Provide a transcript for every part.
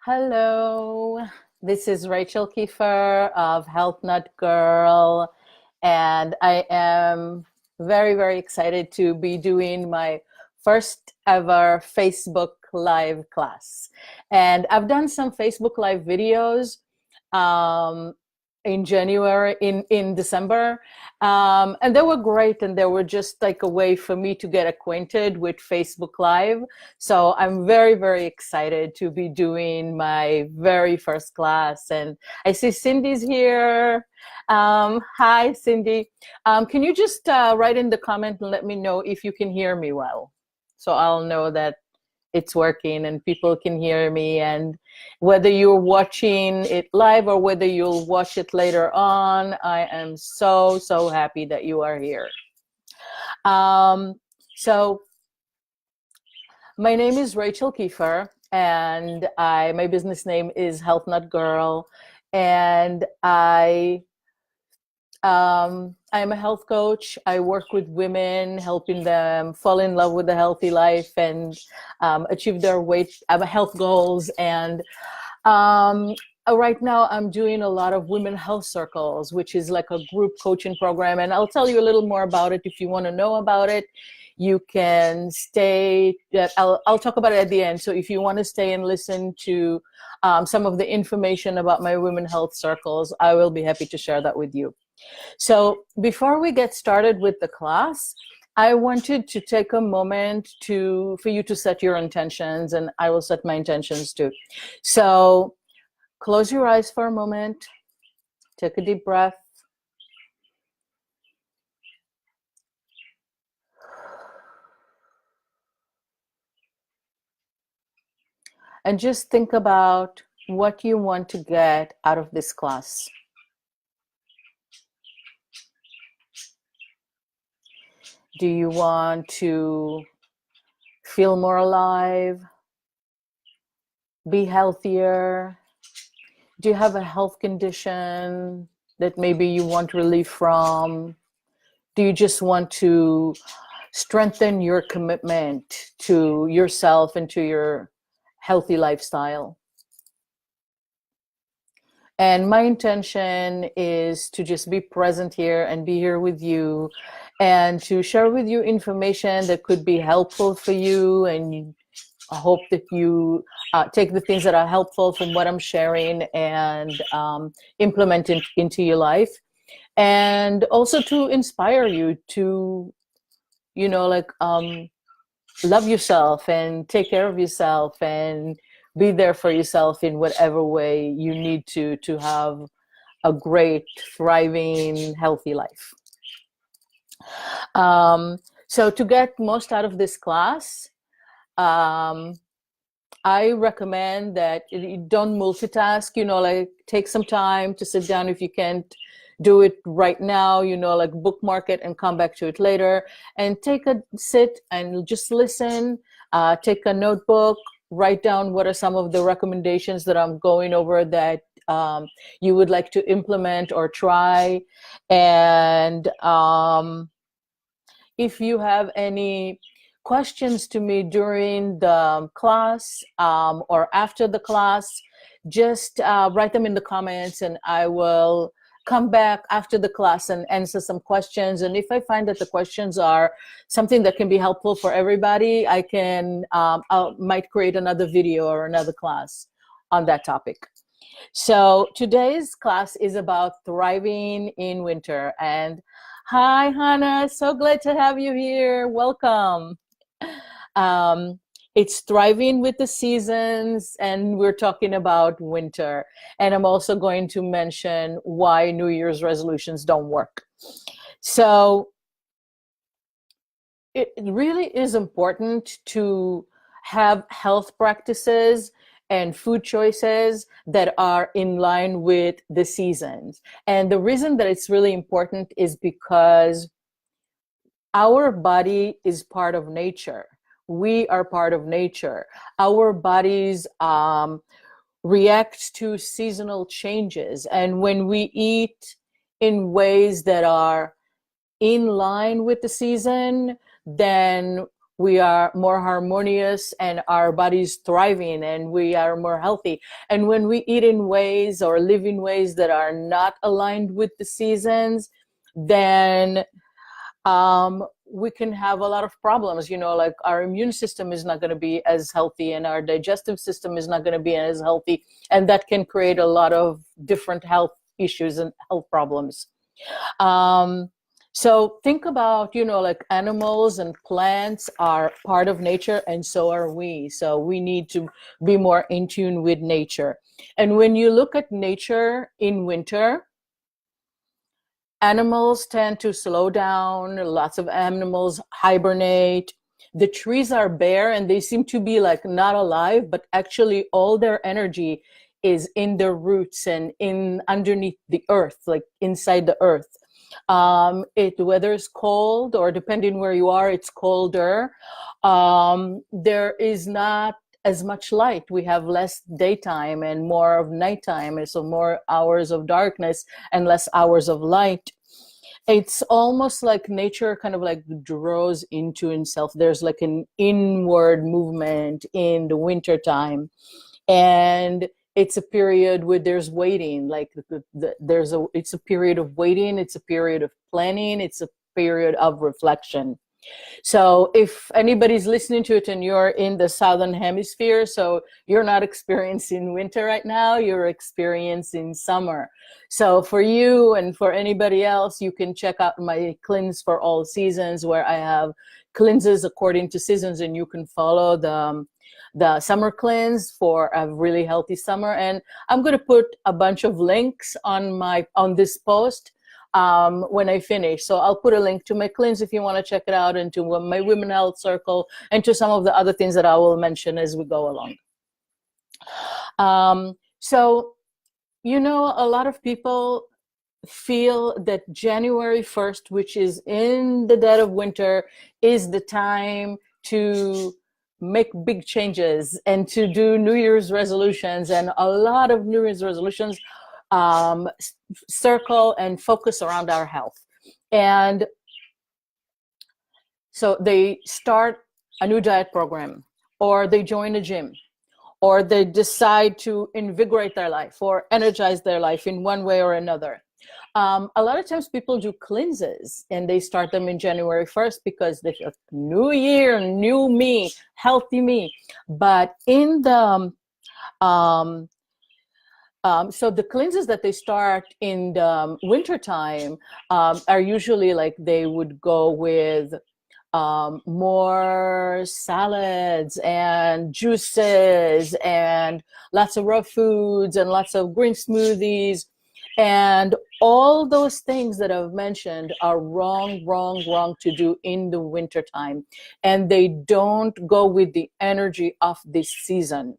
Hello, this is Rachel Kiefer of Health Nut Girl, and I am very, very excited to be doing my first ever Facebook Live class. And I've done some Facebook Live videos um, in January, in December, and they were great, and they were just like a way for me to get acquainted with Facebook Live. So I'm very, very excited to be doing my very first class. And I see Cindy's here. Hi, Cindy. Can you just write in the comment and let me know if you can hear me well? So I'll know that it's working and people can hear me. And whether you're watching it live or whether you'll watch it later on, I am so, so happy that you are here. Um, so my name is Rachel Kiefer, and my business name is Health Nut Girl, and I'm a health coach. I work with women, helping them fall in love with a healthy life and achieve their health goals. And right now, I'm doing a lot of women health circles, which is like a group coaching program. And I'll tell you a little more about it if you want to know about it. You can stay. I'll talk about it at the end. So if you want to stay and listen to some of the information about my women health circles, I will be happy to share that with you. So before we get started with the class, I wanted to take a moment for you to set your intentions, and I will set my intentions too. So close your eyes for a moment, take a deep breath. And just think about what you want to get out of this class. Do you want to feel more alive? Be healthier? Do you have a health condition that maybe you want relief from? Do you just want to strengthen your commitment to yourself and to your healthy lifestyle? And my intention is to just be present here and be here with you and to share with you information that could be helpful for you. And I hope that you take the things that are helpful from what I'm sharing and implement it into your life. And also to inspire you to, love yourself and take care of yourself and be there for yourself in whatever way you need to have a great, thriving, healthy life. So to get most out of this class, I recommend that you don't multitask, take some time to sit down if you can't do it right now, bookmark it and come back to it later, and sit and just listen, take a notebook, write down what are some of the recommendations that I'm going over that you would like to implement or try. And if you have any questions to me during the class or after the class, just write them in the comments and I will come back after the class and answer some questions. And if I find that the questions are something that can be helpful for everybody, I might create another video or another class on that topic. So today's class is about thriving in winter. And hi, Hannah, so glad to have you here. Welcome. It's thriving with the seasons, and we're talking about winter. And I'm also going to mention why New Year's resolutions don't work. So it really is important to have health practices and food choices that are in line with the seasons. And the reason that it's really important is because our body is part of nature. We are part of nature. Our bodies react to seasonal changes. And when we eat in ways that are in line with the season, then we are more harmonious and our body's thriving and we are more healthy. And when we eat in ways or live in ways that are not aligned with the seasons, then we can have a lot of problems, like our immune system is not going to be as healthy and our digestive system is not going to be as healthy. And that can create a lot of different health issues and health problems. So think about, like animals and plants are part of nature and so are we. So we need to be more in tune with nature. And when you look at nature in winter, animals tend to slow down. Lots of animals hibernate. The trees are bare and they seem to be like not alive, but actually all their energy is in their roots and in underneath the earth, like inside the earth. Whether it's cold or depending where you are, it's colder. There is not as much light. We have less daytime and more of nighttime, and so more hours of darkness and less hours of light. It's almost like nature kind of like draws into itself. There's like an inward movement in the winter time, and it's a period where there's waiting. Like it's a period of waiting. It's a period of planning. It's a period of reflection. So if anybody's listening to it and you're in the Southern Hemisphere, so you're not experiencing winter right now, you're experiencing summer. So for you and for anybody else, you can check out my cleanse for all seasons, where I have cleanses according to seasons, and you can follow the summer cleanse for a really healthy summer. And I'm going to put a bunch of links on this post when I finish. So I'll put a link to my cleanse if you want to check it out, and to my Women Health Circle, and to some of the other things that I will mention as we go along. So, a lot of people feel that January 1st, which is in the dead of winter, is the time to make big changes and to do New Year's resolutions. And a lot of New Year's resolutions circle and focus around our health. And so they start a new diet program, or they join a gym, or they decide to invigorate their life or energize their life in one way or another. A lot of times people do cleanses and they start them in January 1st because they feel new year, new me, healthy me. But in the so the cleanses that they start in the wintertime are usually like they would go with more salads and juices and lots of raw foods and lots of green smoothies. And all those things that I've mentioned are wrong to do in the wintertime. And they don't go with the energy of this season.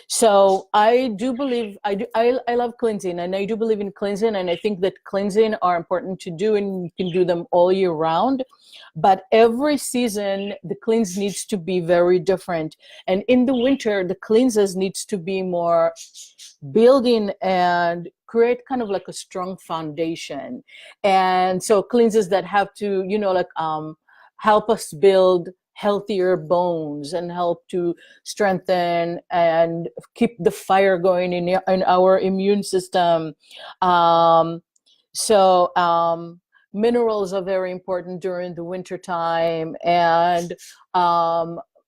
So I do believe, I love cleansing, and I do believe in cleansing, and I think that cleansing are important to do, and you can do them all year round. But every season, the cleanse needs to be very different. And in the winter, the cleanses needs to be more building and create kind of like a strong foundation. And so cleanses that have to, help us build healthier bones and help to strengthen and keep the fire going in our immune system. Minerals are very important during the winter time. And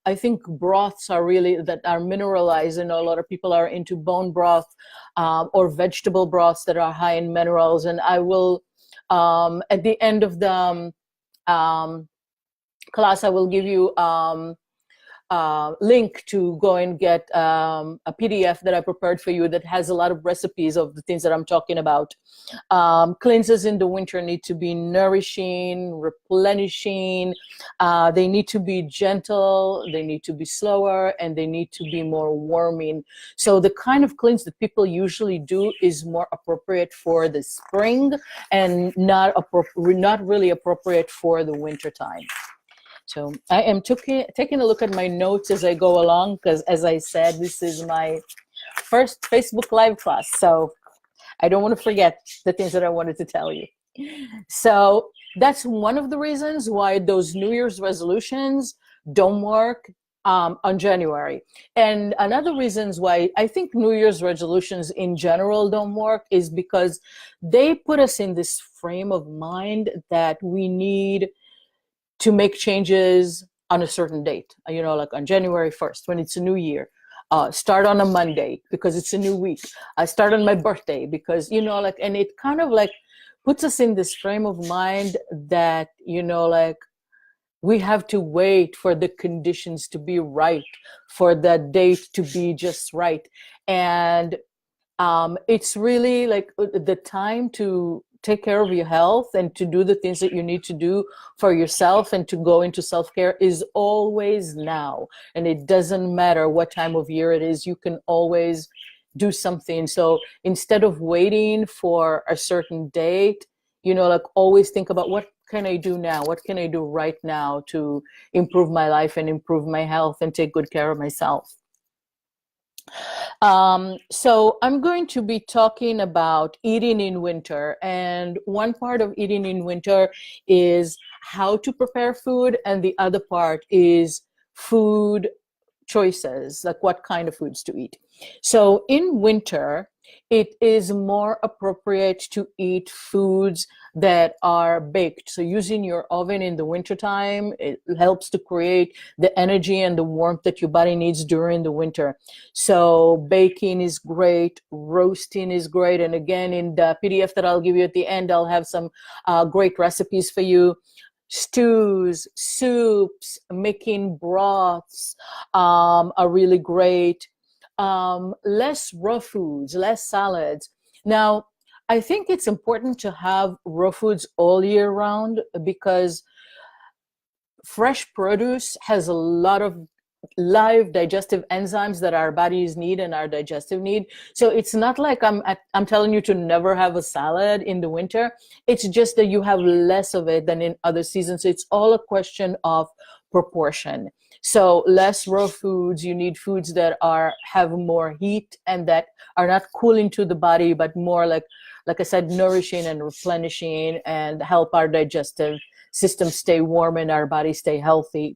I think broths are really that are mineralized. A lot of people are into bone broth or vegetable broths that are high in minerals. And I will, at the end of the class, I will give you link to go and get a PDF that I prepared for you that has a lot of recipes of the things that I'm talking about. Cleanses in the winter need to be nourishing, replenishing. They need to be gentle, they need to be slower, and they need to be more warming. So the kind of cleanse that people usually do is more appropriate for the spring and not really appropriate for the winter time. So I am taking a look at my notes as I go along, because as I said, this is my first Facebook Live class. So I don't want to forget the things that I wanted to tell you. So that's one of the reasons why those New Year's resolutions don't work on January. And another reasons why I think New Year's resolutions in general don't work is because they put us in this frame of mind that we need to make changes on a certain date, like on January 1st, when it's a new year. Start on a Monday because it's a new week. I start on my birthday because, and it kind of like puts us in this frame of mind that, we have to wait for the conditions to be right, for the date to be just right. And it's really like the time to take care of your health and to do the things that you need to do for yourself and to go into self-care is always now. And it doesn't matter what time of year it is, you can always do something. So instead of waiting for a certain date, like always think about what can I do now? What can I do right now to improve my life and improve my health and take good care of myself? So I'm going to be talking about eating in winter, and one part of eating in winter is how to prepare food, and the other part is food choices, like what kind of foods to eat. So in winter, it is more appropriate to eat foods that are baked. So using your oven in the wintertime, it helps to create the energy and the warmth that your body needs during the winter. So baking is great, roasting is great. And again, in the PDF that I'll give you at the end, I'll have some great recipes for you. Stews, soups, making broths are really great. Less raw foods, less salads. Now, I think it's important to have raw foods all year round because fresh produce has a lot of live digestive enzymes that our bodies need and our digestive need. So it's not like I'm telling you to never have a salad in the winter. It's just that you have less of it than in other seasons. It's all a question of proportion. So less raw foods, you need foods that have more heat and that are not cooling to the body, but more like I said, nourishing and replenishing and help our digestive system stay warm and our body stay healthy.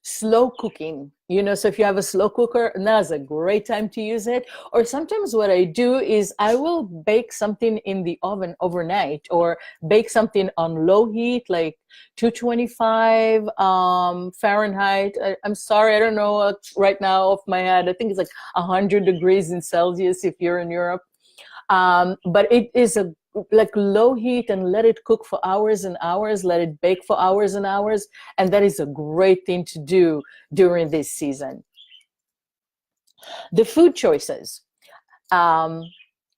Slow cooking, so if you have a slow cooker, now's a great time to use it. Or sometimes what I do is I will bake something in the oven overnight or bake something on low heat, like 225 Fahrenheit. I'm sorry, I don't know right now off my head. I think it's like 100 degrees in Celsius if you're in Europe. But it is like low heat and let it cook for hours and hours, let it bake for hours and hours. And that is a great thing to do during this season. The food choices. I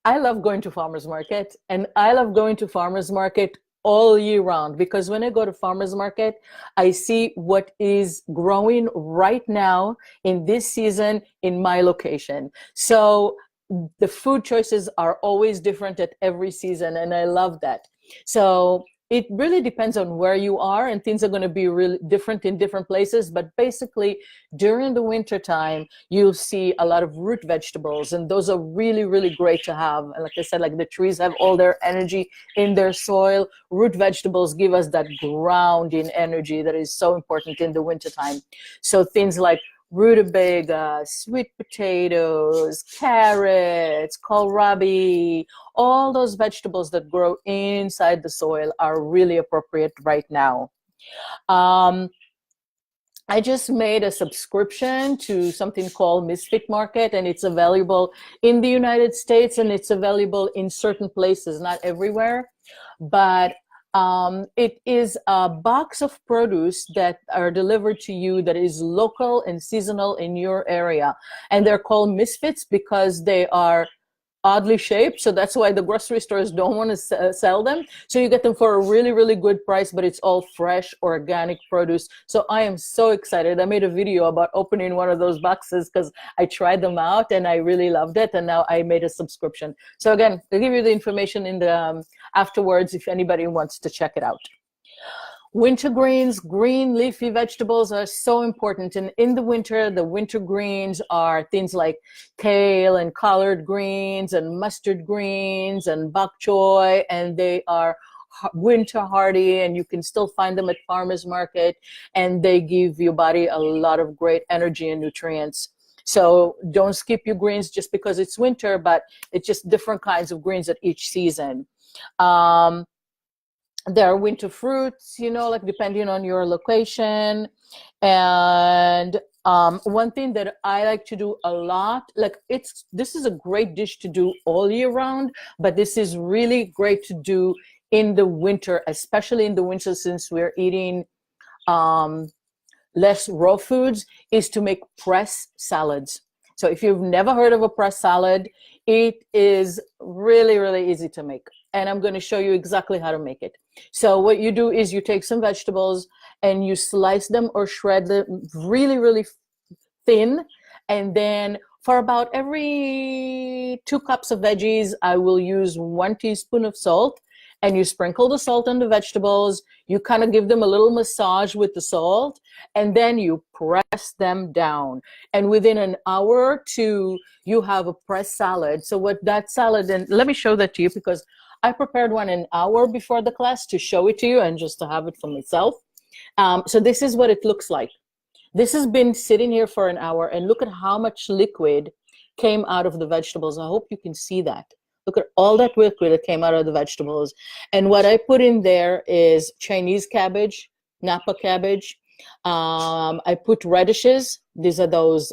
love going to farmers market, and I love going to farmers market all year round because when I go to farmers market, I see what is growing right now in this season in my location. So the food choices are always different at every season, and I love that. So it really depends on where you are, and things are going to be really different in different places. But basically, during the winter time, you'll see a lot of root vegetables, and those are really, really great to have. And like I said, like the trees have all their energy in their soil. Root vegetables give us that grounding energy that is so important in the winter time. So things like rutabaga, sweet potatoes, carrots, kohlrabi, all those vegetables that grow inside the soil are really appropriate right now. I just made a subscription to something called Misfits Market, and it's available in the United States, and it's available in certain places, not everywhere. But it is a box of produce that are delivered to you that is local and seasonal in your area. And they're called Misfits because they are oddly shaped. So that's why the grocery stores don't want to sell them. So you get them for a really, really good price, but it's all fresh, organic produce. So I am so excited. I made a video about opening one of those boxes because I tried them out and I really loved it. And now I made a subscription. So again, I'll give you the information in the afterwards if anybody wants to check it out. Winter greens, green leafy vegetables are so important. And in the winter greens are things like kale and collard greens and mustard greens and bok choy. And they are winter hardy, and you can still find them at farmers market, and they give your body a lot of great energy and nutrients. So don't skip your greens just because it's winter, but it's just different kinds of greens at each season. There are winter fruits, like depending on your location. And one thing that I like to do a lot, like this is a great dish to do all year round, but this is really great to do in the winter, especially in the winter, since we're eating less raw foods, is to make press salads. So if you've never heard of a press salad, it is really, really easy to make. And I'm going to show you exactly how to make it. So what you do is you take some vegetables and you slice them or shred them really, really thin. And then for about every 2 cups of veggies, I will use 1 teaspoon of salt. And you sprinkle the salt on the vegetables. You kind of give them a little massage with the salt, and then you press them down. And within an hour or two, you have a pressed salad. So what that salad, and let me show that to you, because I prepared one an hour before the class to show it to you and just to have it for myself. So this is what it looks like. This has been sitting here for an hour, and look at how much liquid came out of the vegetables. I hope you can see that. Look at all that liquid that came out of the vegetables. And what I put in there is Chinese cabbage, Napa cabbage. I put radishes. These are those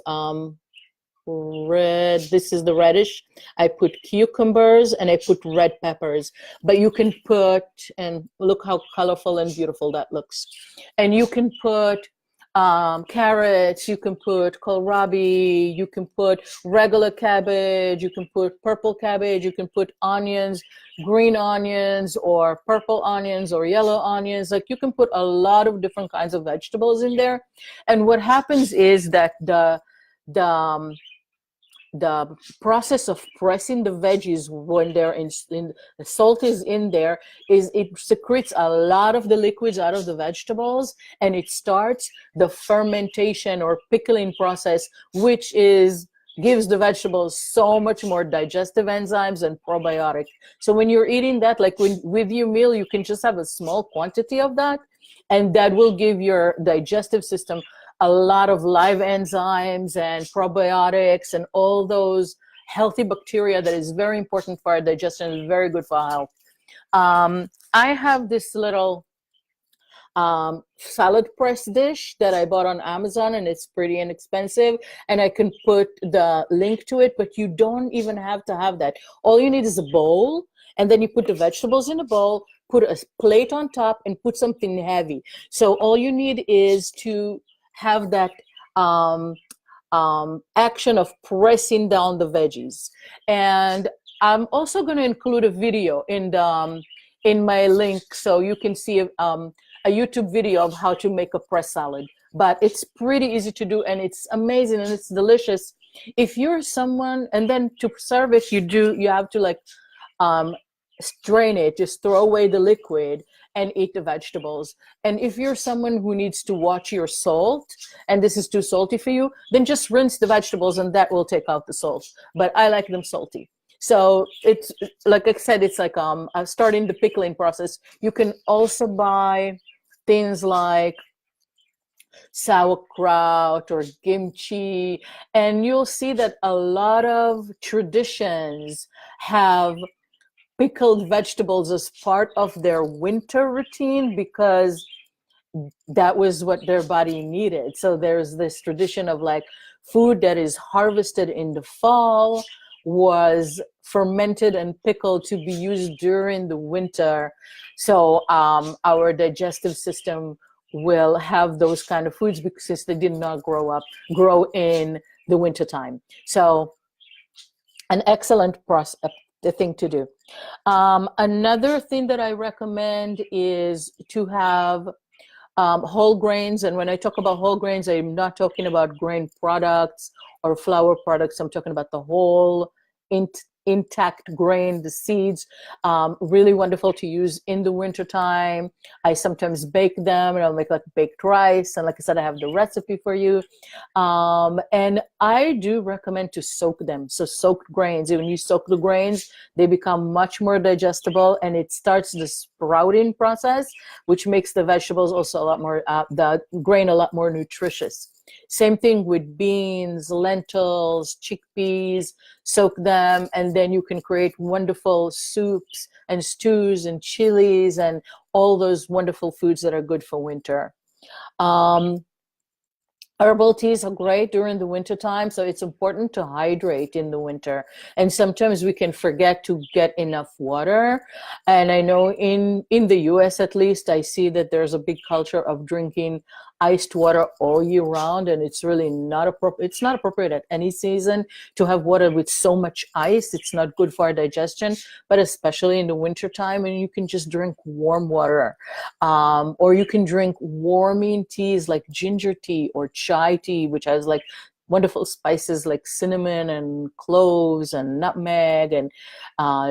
red, this is the reddish. I put cucumbers, and I put red peppers. But you can put, and look how colorful and beautiful that looks. And you can put carrots, you can put kohlrabi, you can put regular cabbage, you can put purple cabbage, you can put onions, green onions, or purple onions, or yellow onions. Like, you can put a lot of different kinds of vegetables in there. And what happens is that the process of pressing the veggies when they're in the salt is in there, is it secretes a lot of the liquids out of the vegetables, and it starts the fermentation or pickling process, which gives the vegetables so much more digestive enzymes and probiotic. So when you're eating that, like with your meal, you can just have a small quantity of that, and that will give your digestive system a lot of live enzymes and probiotics and all those healthy bacteria that is very important for our digestion and very good for our health. I have this little salad press dish that I bought on Amazon, and it's pretty inexpensive, and I can put the link to it, but you don't even have to have that. All you need is a bowl, and then you put the vegetables in a bowl, put a plate on top, and put something heavy. So all you need is to have that action of pressing down the veggies. And I'm also going to include a video in my link, so you can see a YouTube video of how to make a press salad. But it's pretty easy to do, and it's amazing, and it's delicious. If you're someone, and then to serve it, you have to like strain it, just throw away the liquid and eat the vegetables. And if you're someone who needs to watch your salt, and this is too salty for you, then just rinse the vegetables, and that will take out the salt. But I like them salty. So it's, like I said, it's like starting the pickling process. You can also buy things like sauerkraut or kimchi, and you'll see that a lot of traditions have pickled vegetables as part of their winter routine, because that was what their body needed. So there's this tradition of like food that is harvested in the fall was fermented and pickled to be used during the winter. So our digestive system will have those kind of foods because they did not grow in the winter time. So an excellent the thing to do. Another thing that I recommend is to have whole grains. And when I talk about whole grains, I'm not talking about grain products or flour products. I'm talking about the whole intact grain, the seeds, really wonderful to use in the wintertime. I sometimes bake them, and I'll make like baked rice. And like I said, I have the recipe for you. And I do recommend to soak them. So soaked grains, when you soak the grains, they become much more digestible, and it starts the sprouting process, which makes the vegetables also a lot more, the grain a lot more nutritious. Same thing with beans, lentils, chickpeas, soak them, and then you can create wonderful soups and stews and chilies and all those wonderful foods that are good for winter. Um, Herbal teas are great during the winter time, so it's important to hydrate in the winter. And sometimes we can forget to get enough water. And I know in the US at least, I see that there's a big culture of drinking iced water all year round, and it's really not appropriate. It's not appropriate at any season to have water with so much ice. It's not good for our digestion, but especially in the winter time, and you can just drink warm water. Or you can drink warming teas like ginger tea or chai tea, which has like wonderful spices like cinnamon and cloves and nutmeg and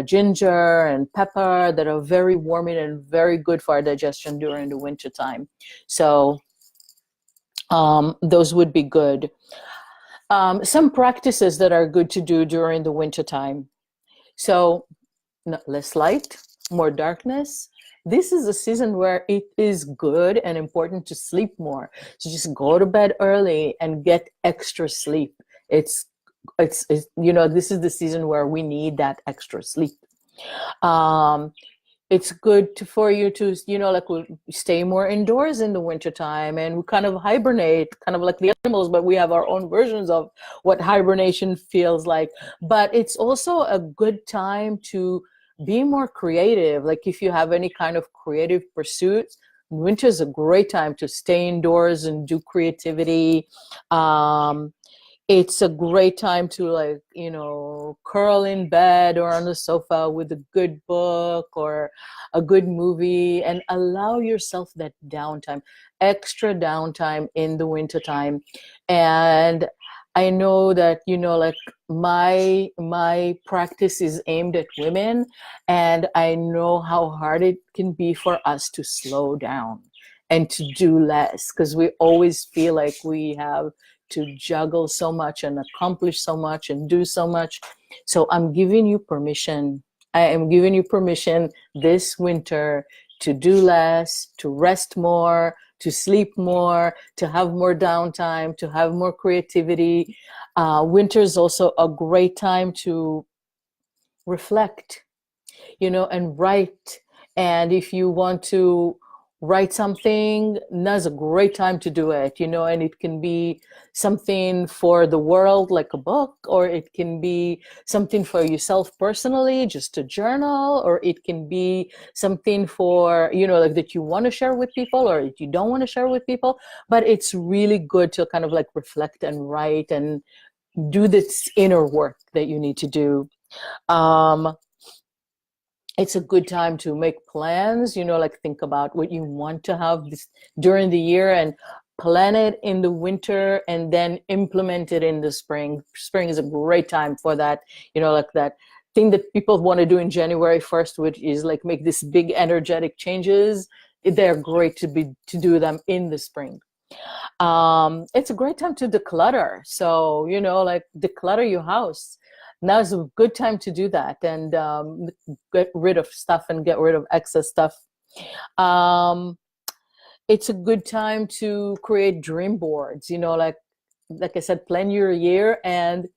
ginger and pepper that are very warming and very good for our digestion during the winter time. So those would be good. Some practices that are good to do during the winter time. So less light, more darkness. This is a season where it is good and important to sleep more. So just go to bed early and get extra sleep. It's this is the season where we need that extra sleep. It's good for you to, like we stay more indoors in the wintertime, and we kind of hibernate, kind of like the animals, but we have our own versions of what hibernation feels like. But it's also a good time to be more creative. Like if you have any kind of creative pursuits, winter is a great time to stay indoors and do creativity. It's a great time to curl in bed or on the sofa with a good book or a good movie, and allow yourself that downtime, extra downtime in the wintertime. And I know that, like my practice is aimed at women, and I know how hard it can be for us to slow down and to do less, because we always feel like we have to juggle so much and accomplish so much and do so much. So I'm giving you permission. I am giving you permission this winter to do less, to rest more, to sleep more, to have more downtime, to have more creativity. Winter is also a great time to reflect, and write. And if you want to write something, now's a great time to do it, and it can be something for the world, like a book, or it can be something for yourself personally, just a journal, or it can be something for, like that you want to share with people or that you don't want to share with people. But it's really good to kind of like reflect and write and do this inner work that you need to do. It's a good time to make plans, like think about what you want to have during the year, and plan it in the winter and then implement it in the spring. Spring is a great time for that, like that thing that people want to do in January 1st, which is like make this big energetic changes. They're great to do them in the spring. It's a great time to declutter. So, like declutter your house. Now is a good time to do that, and get rid of stuff and get rid of excess stuff. It's a good time to create dream boards, like I said, plan your year and,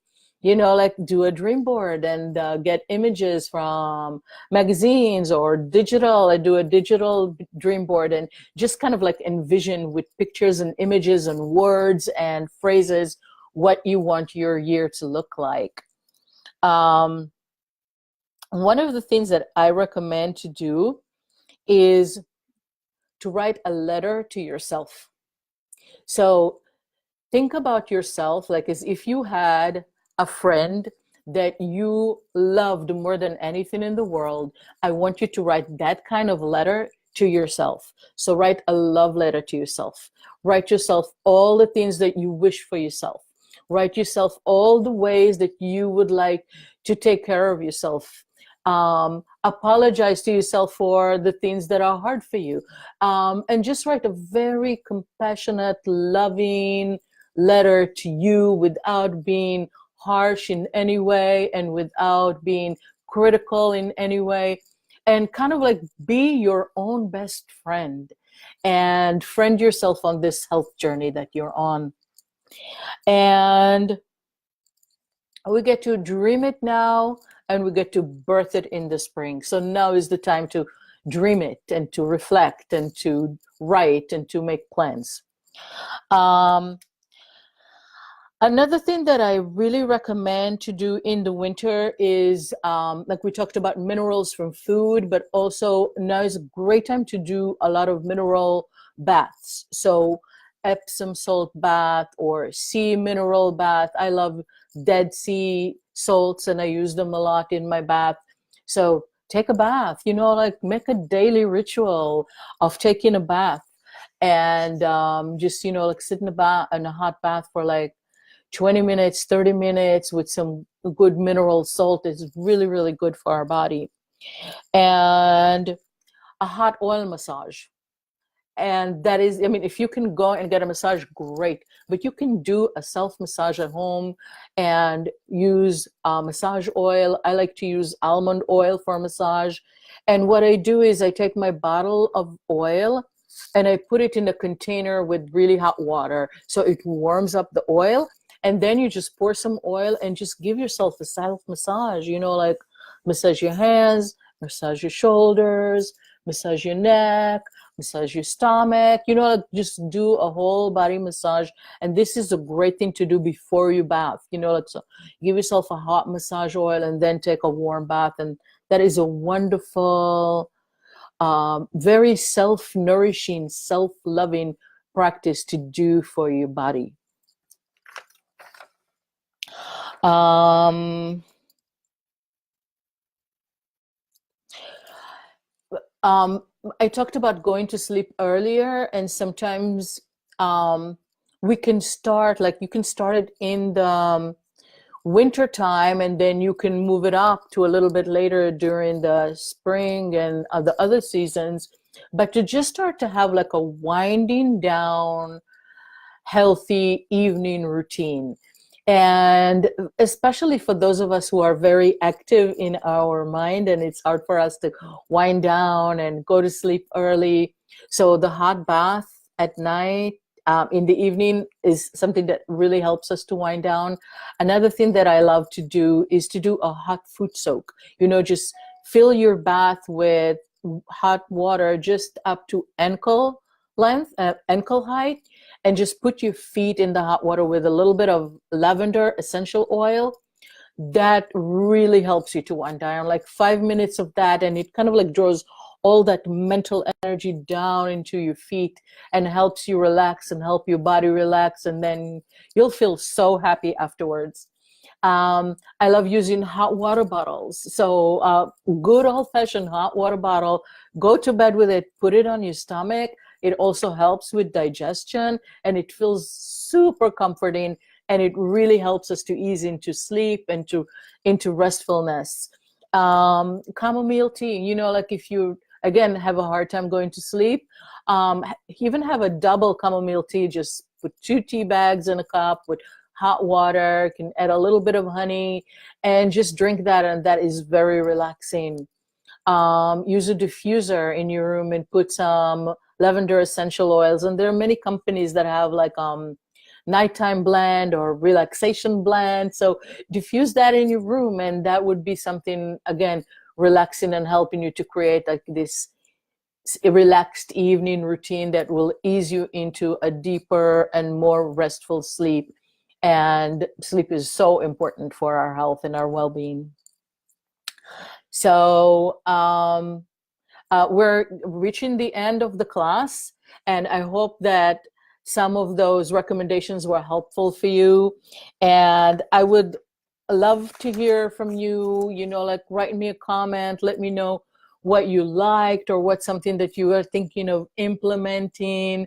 like do a dream board and get images from magazines or digital, and do a digital dream board and just kind of like envision with pictures and images and words and phrases what you want your year to look like. One of the things that I recommend to do is to write a letter to yourself. So think about yourself like as if you had a friend that you loved more than anything in the world. I want you to write that kind of letter to yourself. So write a love letter to yourself. Write yourself all the things that you wish for yourself. Write yourself all the ways that you would like to take care of yourself. Apologize to yourself for the things that are hard for you. And just write a very compassionate, loving letter to you without being harsh in any way and without being critical in any way. And kind of like be your own best friend and friend yourself on this health journey that you're on. And we get to dream it now and we get to birth it in the spring. So now is the time to dream it and to reflect and to write and to make plans. Another thing that I really recommend to do in the winter is, like we talked about minerals from food, but also now is a great time to do a lot of mineral baths. So Epsom salt bath or sea mineral bath. I love Dead Sea salts and I use them a lot in my bath. So take a bath, like make a daily ritual of taking a bath and just, like sit in a hot bath for like 20 minutes, 30 minutes with some good mineral salt is really, really good for our body. And a hot oil massage. And that is, I mean, if you can go and get a massage, great. But you can do a self-massage at home and use massage oil. I like to use almond oil for massage. And what I do is I take my bottle of oil and I put it in a container with really hot water. So it warms up the oil. And then you just pour some oil and just give yourself a self-massage, like massage your hands, massage your shoulders, massage your neck, massage your stomach, like just do a whole body massage. And this is a great thing to do before you bath, like so give yourself a hot massage oil and then take a warm bath. And that is a wonderful, very self-nourishing, self-loving practice to do for your body. I talked about going to sleep earlier, and sometimes we can start, like you can start it in the winter time, and then you can move it up to a little bit later during the spring and the other seasons. But to just start to have like a winding down, healthy evening routine. And especially for those of us who are very active in our mind and it's hard for us to wind down and go to sleep early. So the hot bath at night, in the evening is something that really helps us to wind down. Another thing that I love to do is to do a hot foot soak. Just fill your bath with hot water just up to ankle length, ankle height, and just put your feet in the hot water with a little bit of lavender essential oil. That really helps you to wind down, like 5 minutes of that, and it kind of like draws all that mental energy down into your feet and helps you relax and help your body relax, and then you'll feel so happy afterwards. I love using hot water bottles. So good old-fashioned hot water bottle, go to bed with it, put it on your stomach. It also helps with digestion and it feels super comforting, and it really helps us to ease into sleep and into restfulness. Chamomile tea, like if you, again, have a hard time going to sleep, even have a double chamomile tea, just put 2 tea bags in a cup with hot water, can add a little bit of honey and just drink that, and that is very relaxing. Use a diffuser in your room and put some lavender essential oils, and there are many companies that have like nighttime blend or relaxation blend, so diffuse that in your room, and that would be something, again, relaxing and helping you to create like this relaxed evening routine that will ease you into a deeper and more restful sleep. And sleep is so important for our health and our well-being. So we're reaching the end of the class, and I hope that some of those recommendations were helpful for you. And I would love to hear from you, like write me a comment, let me know what you liked or what's something that you are thinking of implementing.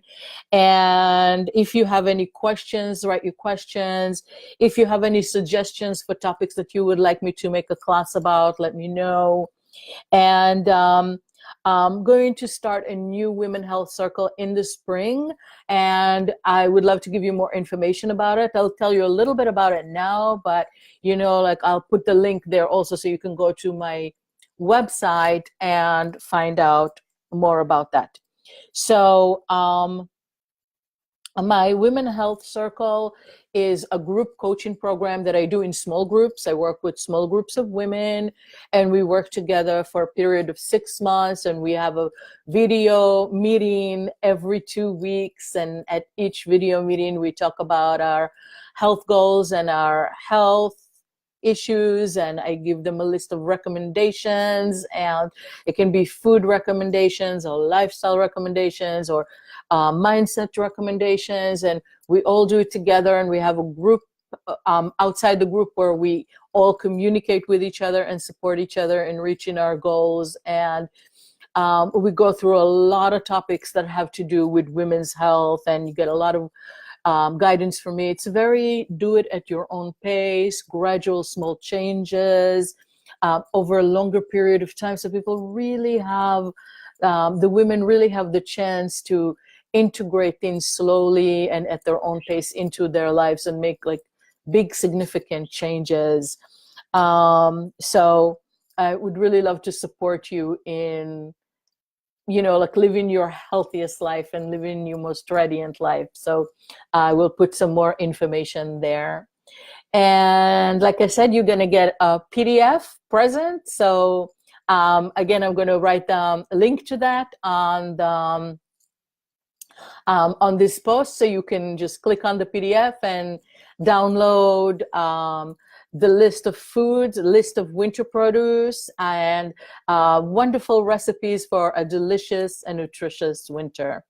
And if you have any questions, write your questions. If you have any suggestions for topics that you would like me to make a class about, let me know. And I'm going to start a new Women Health Circle in the spring, and I would love to give you more information about it. I'll tell you a little bit about it now, but like I'll put the link there also so you can go to my website and find out more about that. So my Women Health Circle is a group coaching program that I do in small groups. I work with small groups of women, and we work together for a period of 6 months, and we have a video meeting every 2 weeks. And at each video meeting, we talk about our health goals and our health issues, and I give them a list of recommendations, and it can be food recommendations or lifestyle recommendations or mindset recommendations, and we all do it together. And we have a group outside the group where we all communicate with each other and support each other in reaching our goals. And we go through a lot of topics that have to do with women's health, and you get a lot of guidance from me. It's very do it at your own pace, gradual small changes over a longer period of time. So people really have, the women really have the chance to integrate things slowly and at their own pace into their lives and make like big significant changes. So I would really love to support you in like living your healthiest life and living your most radiant life. So I will put some more information there. And like I said, you're going to get a PDF present. So again, I'm going to write a link to that on this post, so you can just click on the PDF and download the list of foods, list of winter produce, and wonderful recipes for a delicious and nutritious winter.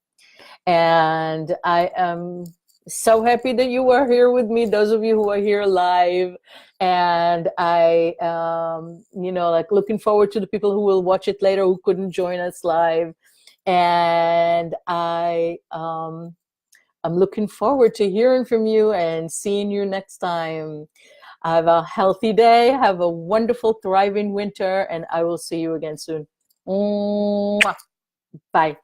And I am so happy that you were here with me, those of you who are here live. And I like looking forward to the people who will watch it later who couldn't join us live. And I'm looking forward to hearing from you and seeing you next time. Have a healthy day. Have a wonderful, thriving winter, and I will see you again soon. Mwah. Bye.